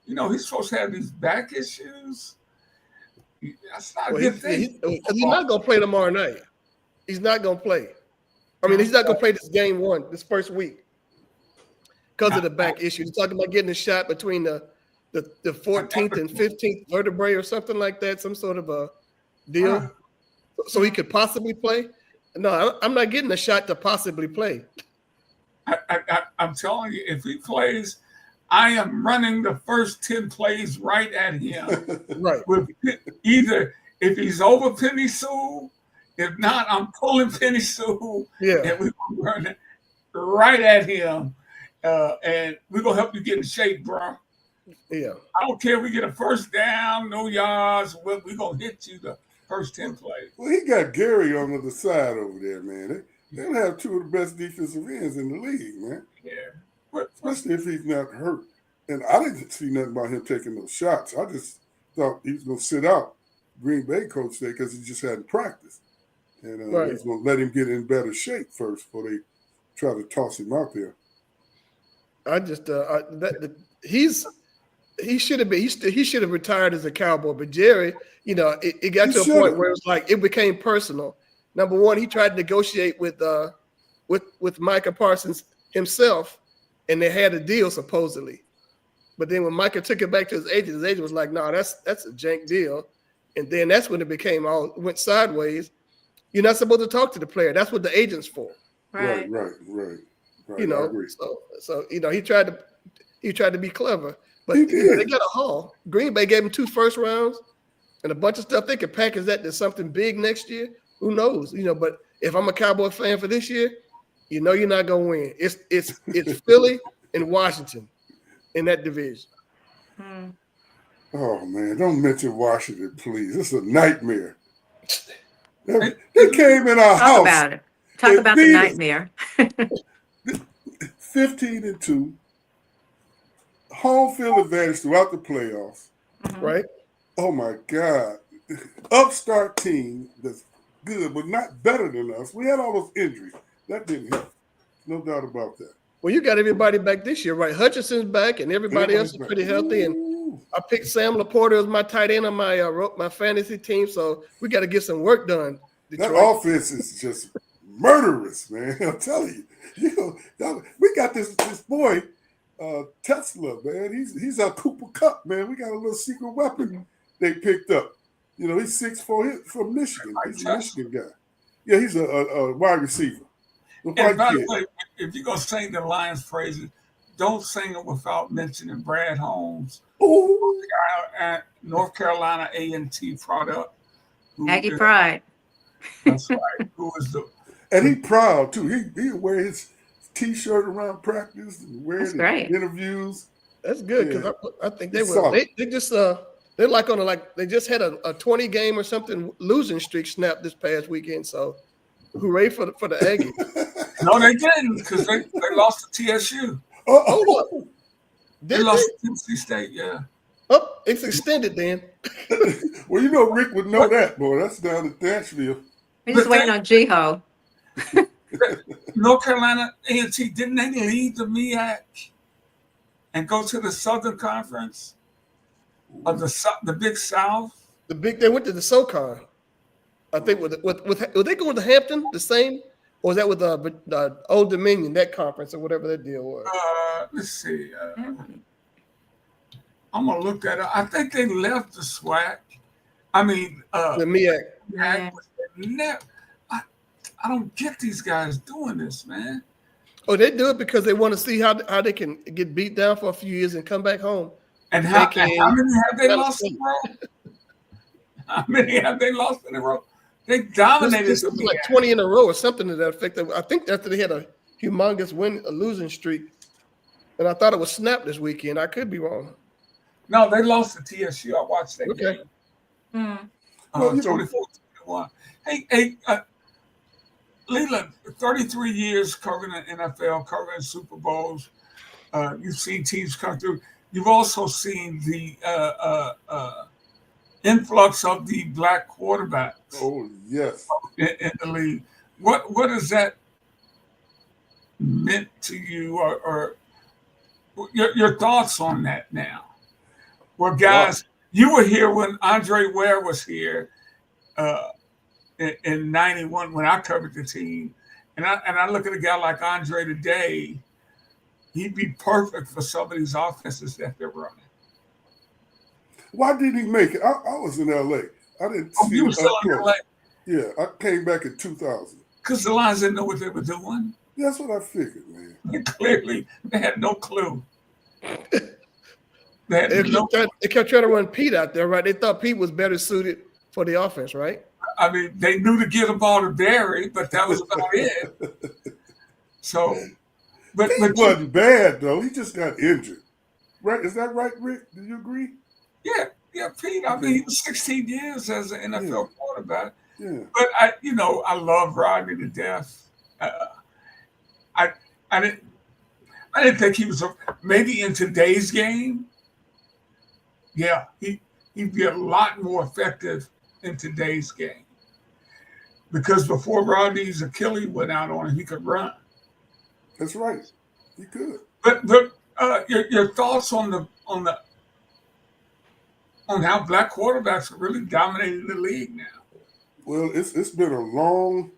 he's supposed to have these back issues. That's not a good thing. He's not going to play tomorrow night. He's not going to play. He's not going to play this game one, this first week, because of the back issue. He's talking about getting a shot between the 14th and 15th vertebrae or something like that, some sort of a deal. So he could possibly play. No, I'm not getting a shot to possibly play. I'm telling you, if he plays, I am running the first 10 plays right at him. Right. With either if he's over Penny Sewell, if not, I'm pulling Penny Sewell. Yeah. And we're going to run it right at him. And we're going to help you get in shape, bro. Yeah. I don't care if we get a first down, no yards. We're going to hit you the first 10 plays. Well, he got Gary on the other side over there, man. They'll have two of the best defensive ends in the league, man. Yeah. Especially if he's not hurt. And I didn't see nothing about him taking those shots. I just thought he was going to sit out Green Bay coach there because he just hadn't practiced. And he's going to let him get in better shape first before they try to toss him out there. I just he should have retired as a Cowboy, but Jerry, it got to a point where it was like it became personal. Number one, he tried to negotiate with Micah Parsons himself, and they had a deal supposedly. But then when Micah took it back to his agent was like, "No, that's a jank deal," and then that's when it went sideways. You're not supposed to talk to the player. That's what the agent's for. Right. I agree. So he tried to be clever, but they got a haul. Green Bay gave him 2 first rounds and a bunch of stuff. They could package that to something big next year. Who knows? But if I'm a Cowboy fan for this year, you're not gonna win. It's Philly and Washington in that division. Oh man, don't mention Washington, please. It's a nightmare. They came in our house. Talk about it. Talk about the nightmare. 15-2. Home field advantage throughout the playoffs. Right? Oh my God. Upstart team that's good, but not better than us. We had all those injuries. That didn't help. No doubt about that. Well, you got everybody back this year, right? Hutchinson's back, and everybody else is pretty healthy. And I picked Sam Laporta as my tight end on my fantasy team, so we got to get some work done. Detroit. That offense is just murderous, man. I'm telling you. We got this boy, Tesla, man. He's our Cooper Cup, man. We got a little secret weapon they picked up. You know, he's 6'4", from Michigan. He's a Michigan guy. Yeah, he's a wide receiver. And by the way, if you're going to sing the Lions phrases, don't sing it without mentioning Brad Holmes, North Carolina A&T product. Aggie Pride. That's right. Who is and he proud, too. He wear his T-shirt around practice and wear it in interviews. That's good because I think they were. They just they're like they just had a 20 game or something losing streak snap this past weekend. So hooray for the Aggies. No, they didn't because they lost to TSU. They lost to Tennessee State, yeah. Oh, it's extended then. Well, you know Rick would know that, boy. That's down at Nashville. We're just waiting on G-Ho. North Carolina A&T, didn't they lead the MEAC and go to the Southern Conference of the Big South? They went to the SoCon. I think were they going to Hampton the same, or was that with the Old Dominion, that conference or whatever that deal was? Let's see. I'm gonna look at it. I think they left the SWAC. I mean, the MEAC. I don't get these guys doing this, man. Oh, they do it because they want to see how they can get beat down for a few years and come back home. And how many have they lost in a row? How many have they lost in a row? They dominated. This was like 20 in a row or something to that effect. I think after they had a humongous losing streak, and I thought it was snapped this weekend. I could be wrong. No, they lost to TSU. I watched that game. 24-21. Hey, Leland, 33 years covering the NFL, covering Super Bowls. You've seen teams come through. You've also seen the influx of the black quarterbacks. Oh, yes. In the league. What has that meant to you, or your thoughts on that now? Well, guys, you were here when Andre Ware was here in 91 when I covered the team. And I look at a guy like Andre today, he'd be perfect for some of these offenses that they're running. Why didn't he make it? I was in L.A. I didn't see you were still in L.A.? Yeah, I came back in 2000. Because the Lions didn't know what they were doing. That's what I figured, man. Clearly, they had no clue. They kept trying to run Pete out there, right? They thought Pete was better suited for the offense, right? I mean, they knew to get the ball to Barry, but that was about it. So, but Pete wasn't bad, though. He just got injured. Right? Is that right, Rick? Do you agree? Yeah, Pete. I mean, he was 16 years as an NFL quarterback. Yeah. But I love Rodney to death. I didn't think he was maybe in today's game. Yeah, he'd be a lot more effective in today's game because before Rodney's Achilles went out on him, he could run. That's right, he could. But your thoughts on how black quarterbacks are really dominating the league now? Well, it's been a long,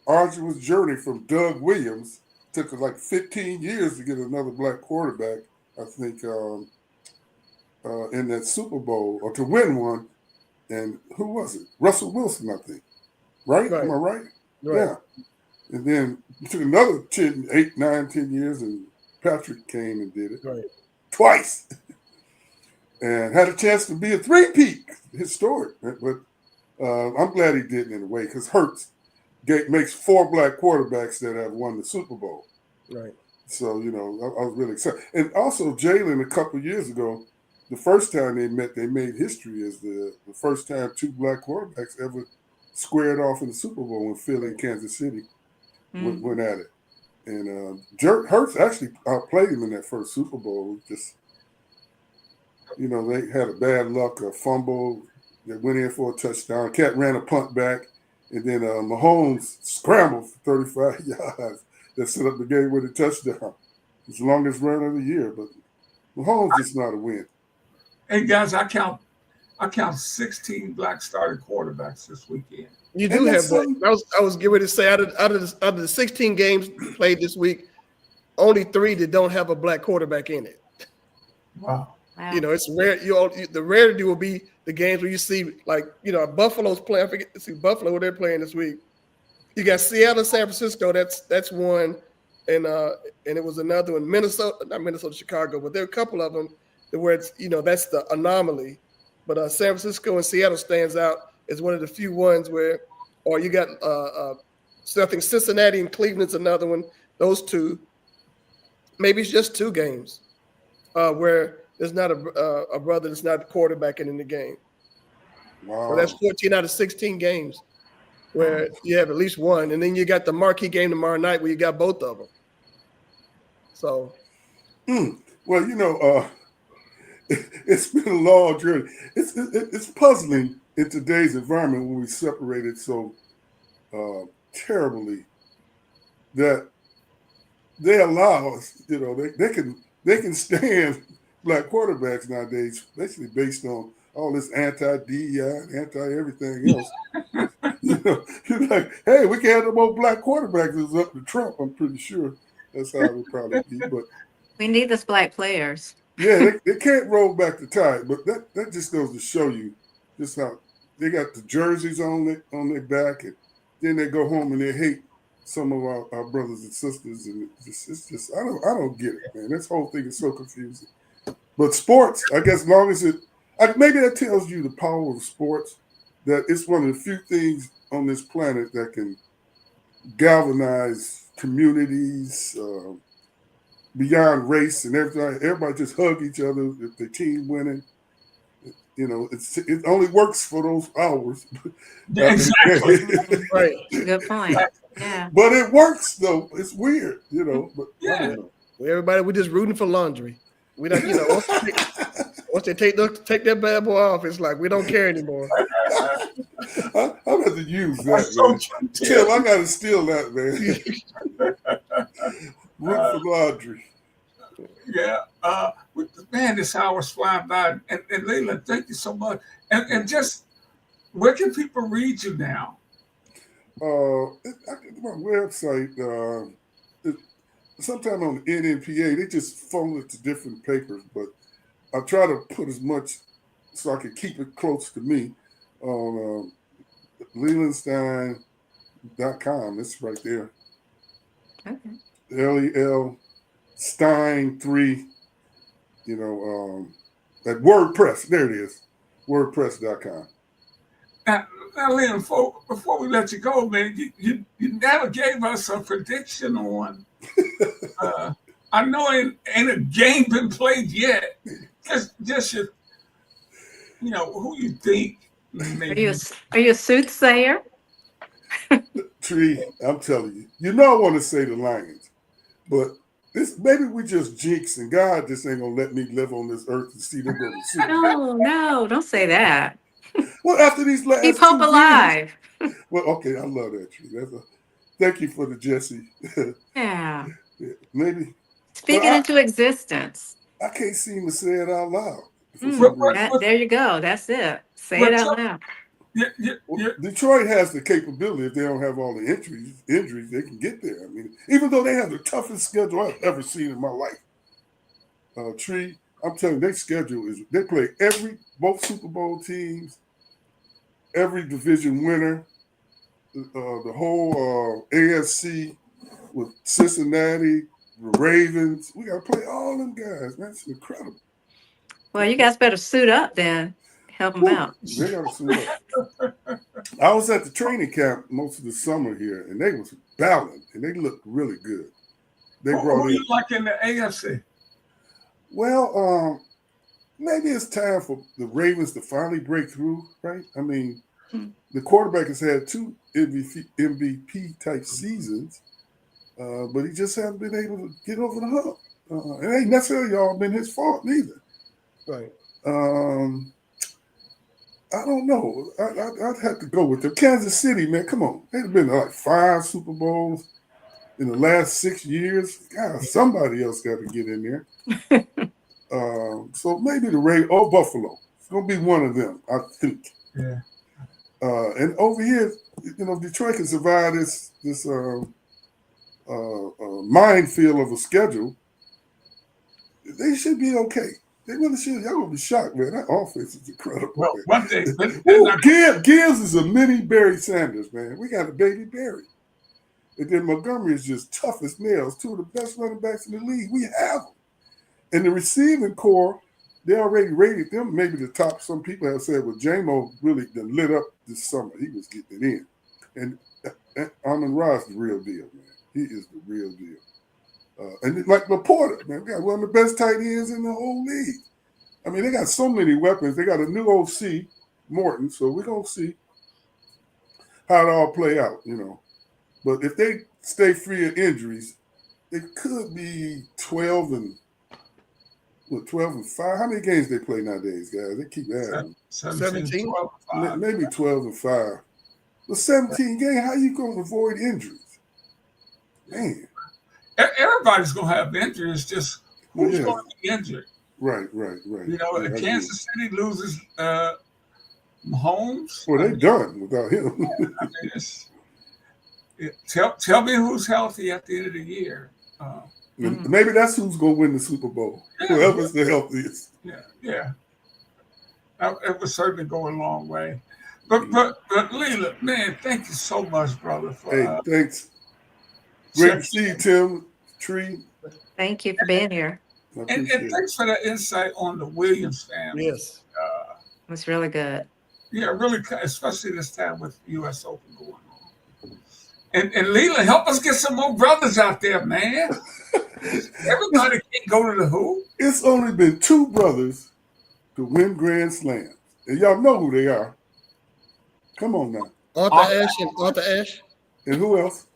arduous journey from Doug Williams. Took like 15 years to get another black quarterback, I think, in that Super Bowl, or to win one. And who was it? Russell Wilson, I think. Right? Am I right? Yeah. And then it took another 8, 9, 10 years, and Patrick came and did it twice. And had a chance to be a three-peat, historic. But I'm glad he didn't in a way, because Hurts makes 4 black quarterbacks that have won the Super Bowl. Right. So, I was really excited. And also, Jalen, a couple of years ago, the first time they met, they made history as the first time 2 black quarterbacks ever squared off in the Super Bowl when Philly and Kansas City went at it. And Hurts actually outplayed him in that first Super Bowl. Just, they had a bad luck, a fumble. They went in for a touchdown. Cat ran a punt back. And then Mahomes scrambled for 35 yards that set up the game with a touchdown. It's the longest run of the year, but Mahomes is not a win. Hey guys, I count 16 black starting quarterbacks this weekend. You And do that's have that. something. I was getting ready to say out of the 16 games played this week, only 3 that don't have a black quarterback in it. Wow. Wow. You know, it's rare. The rarity will be the games where you see, like, Buffalo's playing. I forget to see Buffalo, who they're playing this week. You got Seattle, San Francisco. That's one, and it was another one. Minnesota, not Minnesota, Chicago, but there are a couple of them where it's that's the anomaly. But San Francisco and Seattle stands out as one of the few ones where, or you got so I think Cincinnati and Cleveland's another one. Those two, maybe it's just 2 games where there's not a brother that's not quarterbacking in the game. So that's Wow. 14 out of 16 games where you have at least one, and then you got the marquee game tomorrow night where you got both of them. So, Well, it's been a long journey. It's puzzling in today's environment when we separated so terribly that they allow us. They can stand black quarterbacks nowadays, basically based on all this anti-DEI, anti-everything else. You're like, hey, we can have the more black quarterbacks. It's up to Trump. I'm pretty sure that's how it would probably be. But We need those black players. yeah, they can't roll back the tide. But that just goes to show you just how they got the jerseys on their back, and then they go home and they hate some of our brothers and sisters, and it's just I don't get it, man. This whole thing is so confusing. But sports, I guess, as long as maybe that tells you the power of sports, that it's one of the few things on this planet that can galvanize communities beyond race and everything. Everybody just hug each other if the team winning. It only works for those hours. Exactly. right. Good point. Yeah. But it works though. It's weird, But I Yeah. don't know. Everybody, we're just rooting for laundry. We don't, once they take that bad boy off, it's like we don't care anymore. I'm going to have to use that, That's so man. true, Tim, I got to steal that, man. Root for laundry. Yeah. Man, this hour's flying by. And Leland, thank you so much. And just where can people read you now? My website, sometime on the NNPA, they just funnel it to different papers, but I try to put as much so I can keep it close to me on lelandstein.com. It's right there. Okay. LEL Stein 3, at WordPress. There it is. WordPress.com. Now, Leland, before we let you go, man, you never gave us a prediction on. I know ain't a game been played yet. Just your, who you think. Are you a soothsayer? Tree, I'm telling you. I want to say the Lions, but maybe we just jinx and God just ain't gonna let me live on this earth and see them go to the Super Bowl. No, don't say that. Well, after these last Keep 2 hope years, alive. well, okay, I love that, Tree. Thank you for the Jesse. Yeah. Maybe. Speak it into existence. I can't seem to say it out loud. There you go. That's it. Say it out loud. Detroit has the capability. If they don't have all the injuries, they can get there. I mean, even though they have the toughest schedule I've ever seen in my life. Tree, I'm telling you, their schedule they play both Super Bowl teams, every division winner, the whole AFC with Cincinnati, the Ravens. We got to play all them guys, man. It's incredible. Well, you guys better suit up then. Help them out. They got to suit up. I was at the training camp most of the summer here, and they was battling, and they looked really good. They brought who you like in the AFC? Well, maybe it's time for the Ravens to finally break through, right? I mean, the quarterback has had 2 MVP type seasons, but he just hasn't been able to get over the hump. It ain't necessarily all been his fault neither. Right. I don't know. I'd have to go with them. Kansas City, man, come on. They've been to like 5 Super Bowls. in the last 6 years, God, somebody else got to get in there. So maybe the Ray or Buffalo. It's gonna be one of them, I think. Yeah. And over here, Detroit can survive this minefield of a schedule. They should be okay. They really should. Y'all gonna be shocked, man. That offense is incredible. Well, man. one thing, Gibbs is a mini Barry Sanders, man. We got a baby Barry. And then Montgomery is just tough as nails. Two of the best running backs in the league. We have them. And the receiving core, they already rated them maybe the top. Some people have said, well, J-Mo really lit up this summer. He was getting it in. And Amon-Ra is the real deal, man. He is the real deal. And like Laporta, man, we got one of the best tight ends in the whole league. I mean, they got so many weapons. They got a new OC, Morton, so we're going to see how it all play out, But if they stay free of injuries, it could be 12 and 5. How many games they play nowadays, guys? They keep adding. 17? 12, maybe 12 and 5. But 17 games, how you going to avoid injuries? Man. Everybody's going to have injuries. Just who's going to be injured? Right. If Kansas City loses Mahomes. Well, they're done without him. I mean, tell me who's healthy at the end of the year. Maybe that's who's going to win the Super Bowl. Whoever's the healthiest. Yeah. It would certainly go a long way. But Leland, man, thank you so much, brother. Hey, thanks. Great to see you, Tim, Tree. Thank you for being here. And thanks for the insight on the Williams family. Yes. It was really good. Yeah, really, especially this time with U.S. Open going on. And Leland, help us get some more brothers out there, man. Everybody can't go to the hoop. It's only been 2 brothers to win Grand Slams. And y'all know who they are. Come on now. Arthur Ashe and Arthur Ashe. And who else?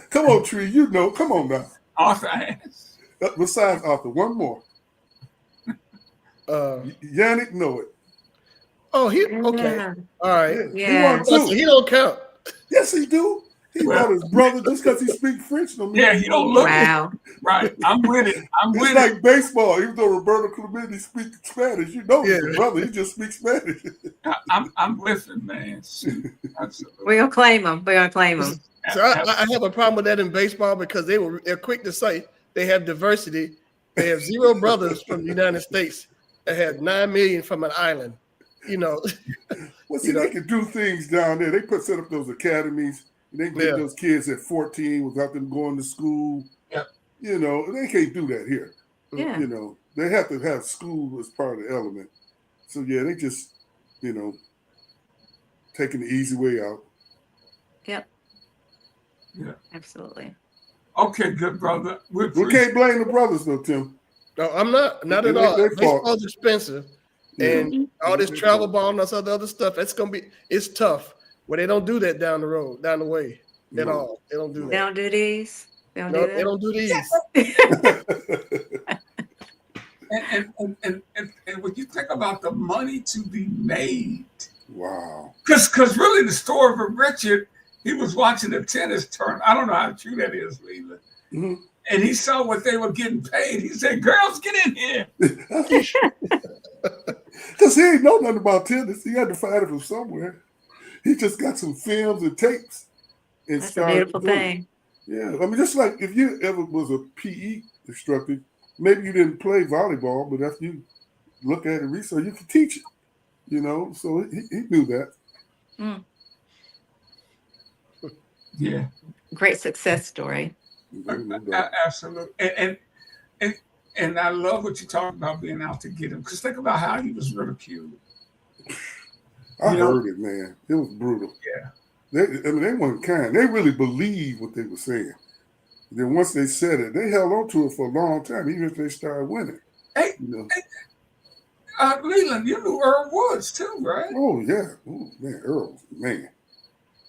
Come on, Tree. You know. Come on now. Arthur Ashe. Besides Arthur, one more. Yannick know it. Oh, he okay. Yeah. All right. Yeah. He won 2. He don't count. Yes, he do. He brought his brother just because he speaks French. He don't look Wow. right. I'm with it. It's like baseball. Even though Roberto Clemente speaks Spanish, he's his brother. He just speaks Spanish. I'm with him, man. Absolutely. We're going to claim him. We're going to claim him. So I have a problem with that in baseball because they're quick to say they have diversity. They have 0 brothers from the United States that had 9 million from an island. Well, see, they can do things down there. They set up those academies. And they get those kids at 14 without them going to school. Yeah. They can't do that here. Yeah. They have to have school as part of the element. So, yeah, they just, taking the easy way out. Yep. Yeah. Absolutely. Okay, good brother. We can't blame the brothers, though, Tim. No, I'm not at all. Baseball's expensive. And all this travel ball and all this other stuff, it's tough. Well, they don't do that down the way at all. They don't do that. They don't do these. They don't They don't do these. and when you think about the money to be made, wow. Because really the story of Richard, he was watching a tennis tournament. I don't know how true that is, Leland. Mm-hmm. And he saw what they were getting paid. He said, "Girls, get in here." Because he ain't know nothing about tennis. He had to find it from somewhere. He just got some films and tapes. And That's a beautiful thing. Yeah. I mean, just like if you ever was a PE instructor, maybe you didn't play volleyball, but after you look at it research, you could teach it. So he knew that. Mm. Yeah. Great success story. Absolutely. And I love what you talk about being out to get him. Because think about how he was ridiculed. I heard it, man. It was brutal. Yeah. They weren't kind. They really believed what they were saying. Then once they said it, they held on to it for a long time, even if they started winning. Hey, Leland, you knew Earl Woods too, right? Oh, yeah. Oh, man, Earl, man.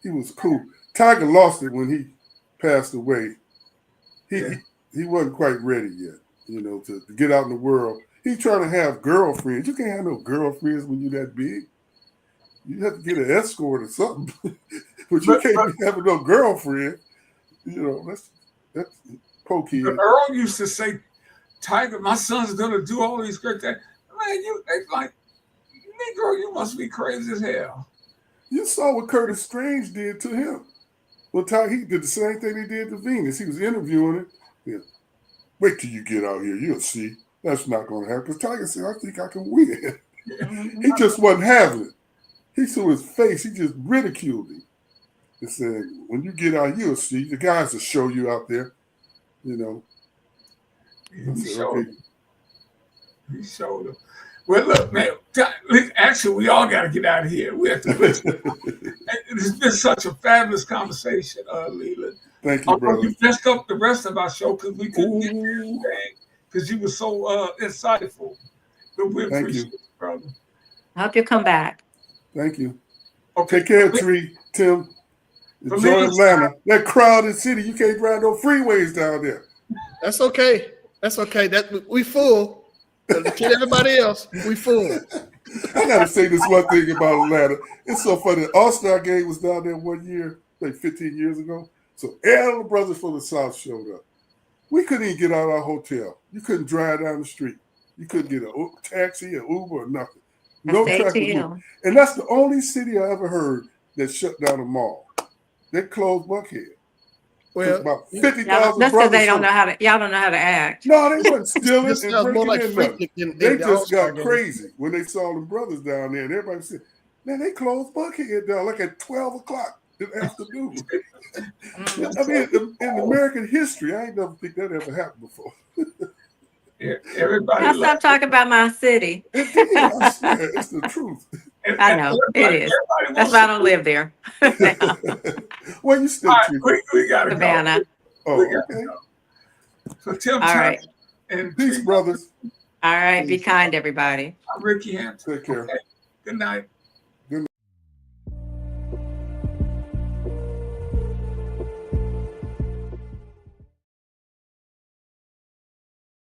He was cool. Tiger lost it when he passed away. He wasn't quite ready yet, to get out in the world. He's trying to have girlfriends. You can't have no girlfriends when you're that big. You have to get an escort or something. But you can't be having no girlfriend. You know, that's poor kid. Earl used to say, Tiger, my son's gonna do all these great things. Man, they like, Negro, you must be crazy as hell. You saw what Curtis Strange did to him. Well, Tiger, he did the same thing he did to Venus. He was interviewing him. Yeah. Wait till you get out here. You'll see. That's not going to happen. Because Tiger said, I think I can win. He just wasn't having it. He saw his face. He just ridiculed him. He said, when you get out, you'll see. The guys will show you out there. You know. He showed him. He showed him. Well, look, man, actually, we all got to get out of here. We have to listen. It's been such a fabulous conversation, Leland. Thank you, brother. You messed up the rest of our show because we couldn't get there today because you were so insightful. But we appreciate it, brother. I hope you come back. Thank you. Okay. Take care, Tree, Tim. Enjoy Atlanta. That crowded city, you can't drive no freeways down there. That's okay. That's okay. That we full. To kid everybody else, we full. I gotta say this one thing about Atlanta. It's so funny. All-Star Game was down there one year, like 15 years ago. So all the brothers from the South showed up. We couldn't even get out of our hotel. You couldn't drive down the street. You couldn't get a taxi, or Uber, or nothing. No traffic. And that's the only city I ever heard that shut down a mall. They closed Buckhead. Well, about 50,000 brothers. That's because they don't know how to. Y'all don't know how to act. No, they wasn't stealing and breaking like in nothing. They just got crazy when they saw the brothers down there, and everybody said, "Man, they closed Buckhead down like at 12 o'clock in the afternoon." I mean, in American history, I ain't never think that ever happened before. Yeah, everybody. I'll stop talking about my city. I swear, it's the truth. I know it is. That's why I don't live there. Well, you still we gotta Savannah. Go. Oh, okay. Go. So Tim, all right. And peace, brothers. All right. Be kind, everybody. I'm Ricky Hampton. Take care. Okay. Good night.